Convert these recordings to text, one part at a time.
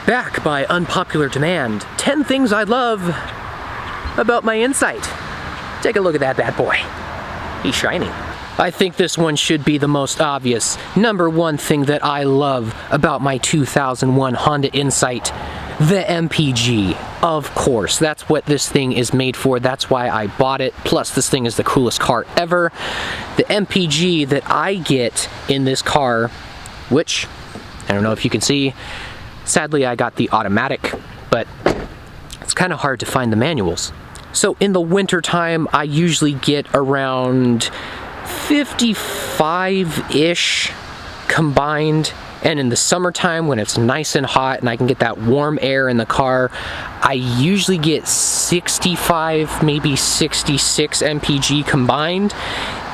Back by unpopular demand, 10 things I love about my Insight. Take a look at that bad boy. He's shining. I think this one should be the most obvious. Number one thing that I love about my 2001 Honda Insight, the MPG. Of course, that's what this thing is made for. That's why I bought it. Plus, this thing is the coolest car ever. The MPG that I get in this car, which, I don't know if you can see, sadly I got the automatic, but it's kind of hard to find the manuals. So in the winter time, I usually get around 55-ish combined, and in the summertime when it's nice and hot and I can get that warm air in the car, I usually get 65, maybe 66 MPG combined,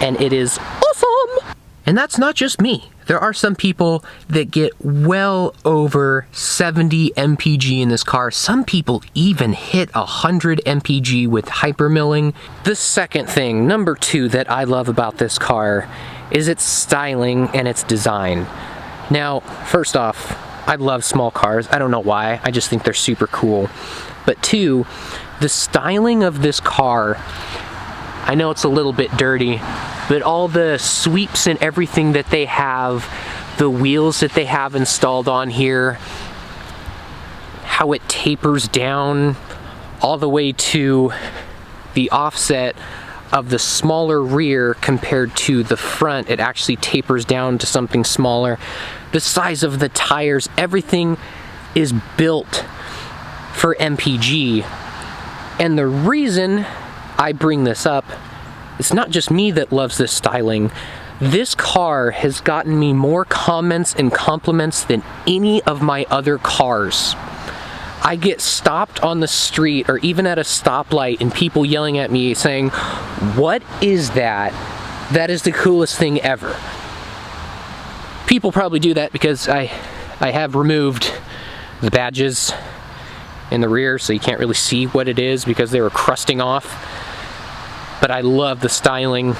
and it is awesome! And that's not just me. There are some people that get well over 70 MPG in this car. Some people even hit 100 MPG with hypermilling. The second thing, number two, that I love about this car is its styling and its design. Now, first off, I love small cars. I don't know why. I just think they're super cool. But two, the styling of this car, I know it's a little bit dirty, but all the sweeps and everything that they have, the wheels that they have installed on here, how it tapers down all the way to the offset of the smaller rear compared to the front, it actually tapers down to something smaller. The size of the tires, everything is built for MPG. And the reason I bring this up, it's not just me that loves this styling. This car has gotten me more comments and compliments than any of my other cars. I get stopped on the street or even at a stoplight and people yelling at me saying, "What is that? That is the coolest thing ever." People probably do that because I have removed the badges in the rear so you can't really see what it is because they were crusting off. But I love the styling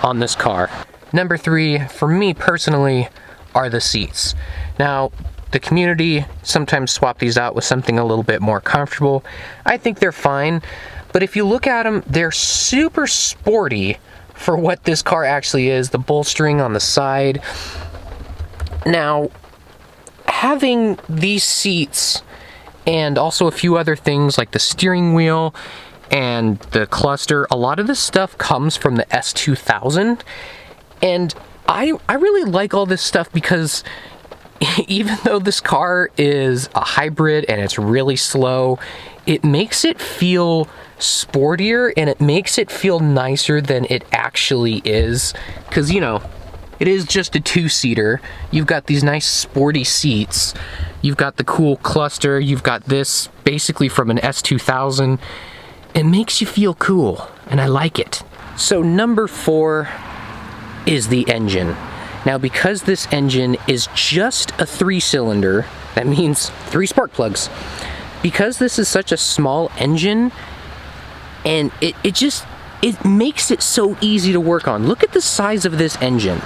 on this car. Number three, for me personally, are the seats. Now, the community sometimes swap these out with something a little bit more comfortable. I think they're fine, but if you look at them, they're super sporty for what this car actually is. The bolstering on the side. Now, having these seats and also a few other things like the steering wheel and the cluster, a lot of this stuff comes from the S2000, and I really like all this stuff because even though this car is a hybrid and it's really slow, it makes it feel sportier and it makes it feel nicer than it actually is, because you know, it is just a two-seater. You've got these nice sporty seats, you've got the cool cluster, you've got this basically from an S2000. It makes you feel cool, and I like it. So number four is the engine. Now, because this engine is just a 3-cylinder, that means 3 spark plugs. Because this is such a small engine, and it makes it so easy to work on. Look at the size of this engine.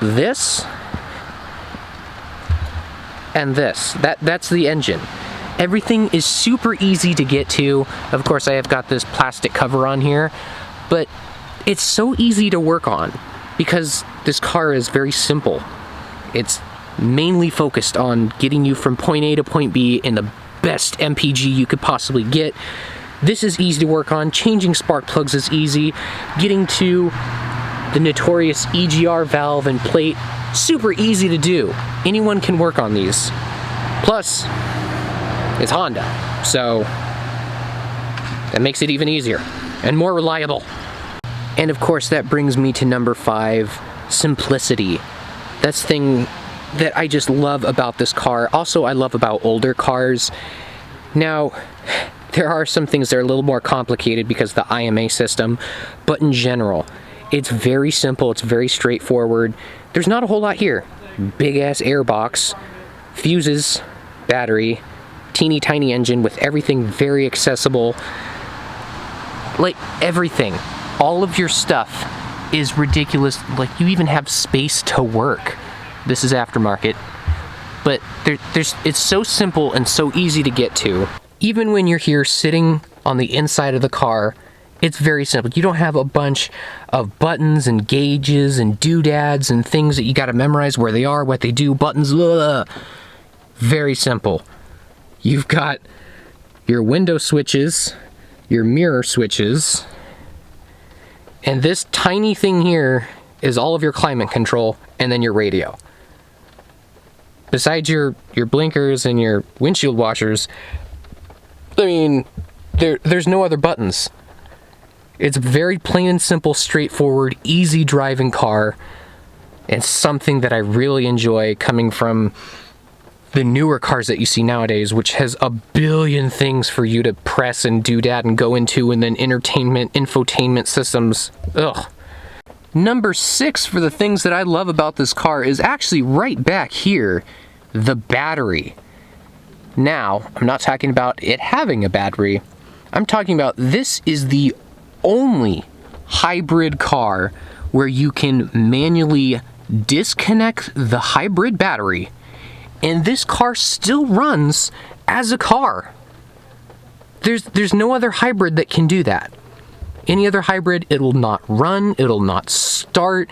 This and this. That's the engine. Everything is super easy to get to. Of course, I have got this plastic cover on here, but it's so easy to work on because this car is very simple. It's mainly focused on getting you from point A to point B in the best MPG you could possibly get. This is easy to work on. Changing spark plugs is easy. Getting to the notorious EGR valve and plate, super easy to do. Anyone can work on these. Plus, it's Honda, so that makes it even easier and more reliable. And of course, that brings me to number 5, simplicity. That's the thing that I just love about this car. Also, I love about older cars. Now, there are some things that are a little more complicated because of the IMA system, but in general, it's very simple, it's very straightforward. There's not a whole lot here. Big ass airbox, fuses, battery, teeny tiny engine with everything very accessible. Like everything, all of your stuff is ridiculous. Like you even have space to work. This is aftermarket. but it's so simple and so easy to get to. Even when you're here sitting on the inside of the car, it's very simple. You don't have a bunch of buttons and gauges and doodads and things that you got to memorize where they are, what they do, buttons. Ugh. Very simple. You've got your window switches, your mirror switches, and this tiny thing here is all of your climate control, and then your radio. Besides your blinkers and your windshield washers, I mean, there's no other buttons. It's a very plain and simple, straightforward, easy driving car, and something that I really enjoy coming from the newer cars that you see nowadays, which has a billion things for you to press and doodad and go into, and then entertainment, infotainment systems. Ugh. Number 6 for the things that I love about this car is actually right back here, the battery. Now, I'm not talking about it having a battery. I'm talking about this is the only hybrid car where you can manually disconnect the hybrid battery, and this car still runs as a car. There's no other hybrid that can do that. Any other hybrid, it'll not run, it'll not start.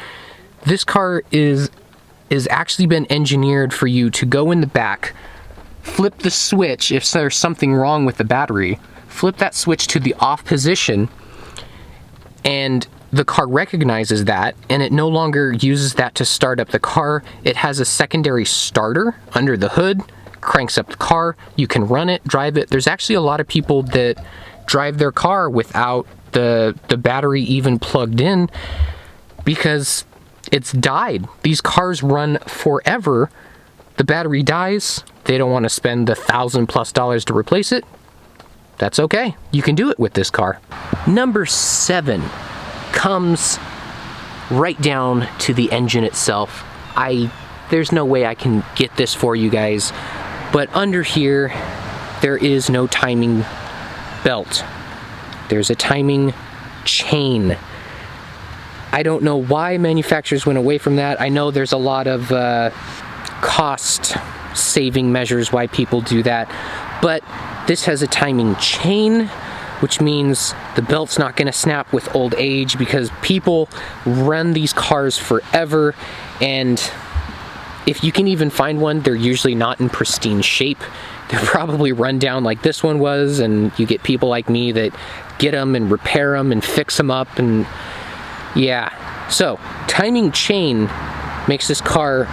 This car is actually been engineered for you to go in the back, flip the switch if there's something wrong with the battery, flip that switch to the off position, and the car recognizes that, and it no longer uses that to start up the car. It has a secondary starter under the hood, cranks up the car. You can run it, drive it. There's actually a lot of people that drive their car without the battery even plugged in because it's died. These cars run forever. The battery dies. They don't want to spend the $1,000+ to replace it. That's okay. You can do it with this car. Number 7 comes right down to the engine itself. There's no way I can get this for you guys, but under here, there is no timing belt. There's a timing chain. I don't know why manufacturers went away from that. I know there's a lot of cost saving measures why people do that, but this has a timing chain, which means the belt's not going to snap with old age because people run these cars forever, and if you can even find one, they're usually not in pristine shape. They're probably run down like this one was, and you get people like me that get them and repair them and fix them up, and yeah. So, timing chain makes this car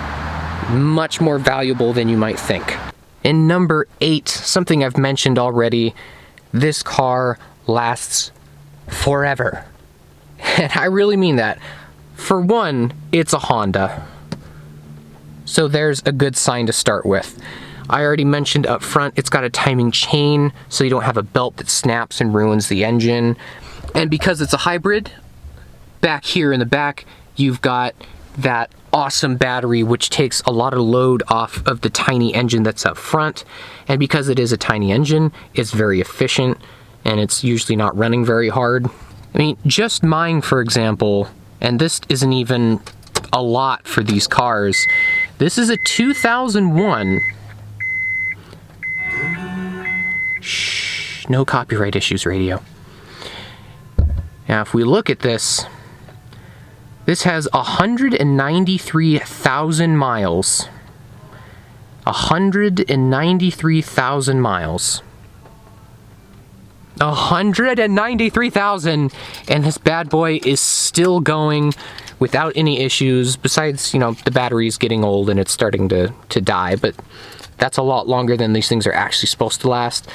much more valuable than you might think. And number 8, something I've mentioned already, this car lasts forever. And I really mean that. For one, it's a Honda. So there's a good sign to start with. I already mentioned up front, it's got a timing chain, so you don't have a belt that snaps and ruins the engine. And because it's a hybrid, back here in the back, you've got that awesome battery which takes a lot of load off of the tiny engine that's up front, and because it is a tiny engine, it's very efficient and it's usually not running very hard. I mean, just mine, for example, and this isn't even a lot for these cars, this is a 2001. Shh, no copyright issues, radio. Now if we look at this, this has 193,000 miles. 193,000 miles. 193,000! And this bad boy is still going without any issues, besides, you know, the battery's getting old and it's starting to die, but that's a lot longer than these things are actually supposed to last.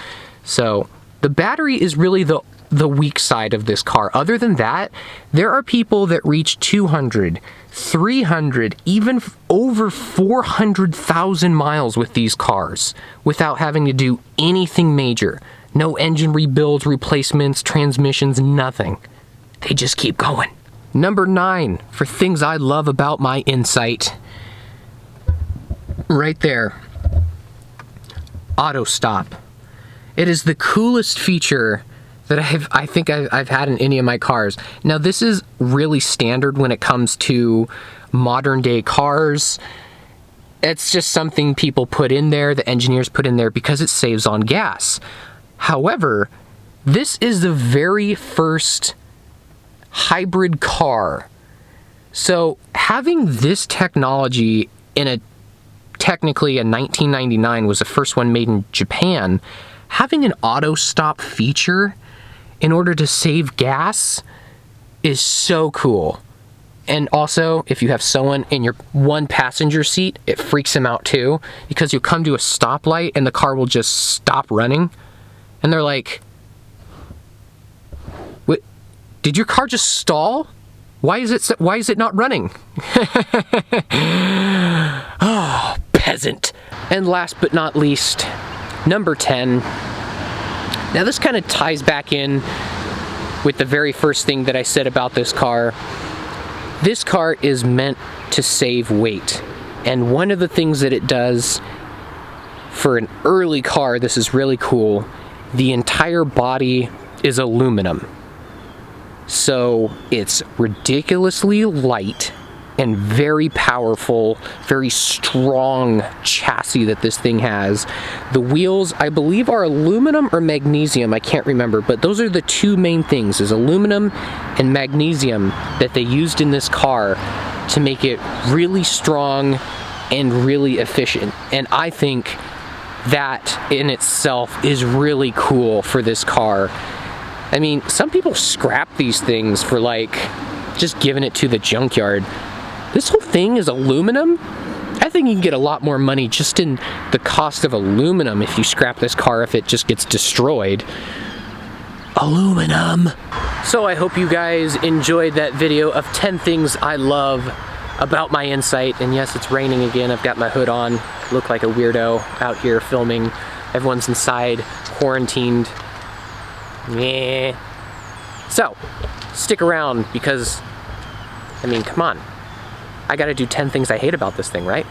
So, the battery is really the weak side of this car. Other than that, there are people that reach 200, 300, even over 400,000 miles with these cars without having to do anything major. No engine rebuilds, replacements, transmissions, nothing. They just keep going. Number 9, for things I love about my Insight. Right there. Auto stop. It is the coolest feature that I think I've had in any of my cars. Now this is really standard when it comes to modern day cars. it's just something people put in there, the engineers put in there because it saves on gas. However, this is the very first hybrid car. So having this technology in technically a 1999 was the first one made in Japan, having an auto stop feature in order to save gas is so cool. And also, if you have someone in your one passenger seat, it freaks them out too, because you'll come to a stoplight and the car will just stop running. And they're like, "What? Did your car just stall? Why is it not running?" Oh, peasant. And last but not least, number 10. Now this kind of ties back in with the very first thing that I said about this car. This car is meant to save weight. And one of the things that it does for an early car, this is really cool, the entire body is aluminum. So it's ridiculously light and very powerful, very strong chassis that this thing has. The wheels, I believe, are aluminum or magnesium, I can't remember, but those are the two main things, is aluminum and magnesium that they used in this car to make it really strong and really efficient. And I think that in itself is really cool for this car. I mean, some people scrap these things for like just giving it to the junkyard. This whole thing is aluminum. I think you can get a lot more money just in the cost of aluminum if you scrap this car, if it just gets destroyed. Aluminum. So I hope you guys enjoyed that video of 10 things I love about my Insight. And yes, it's raining again. I've got my hood on. Look like a weirdo out here filming. Everyone's inside, quarantined. Yeah. So, stick around because, I mean, come on. I gotta do 10 things I hate about this thing, right?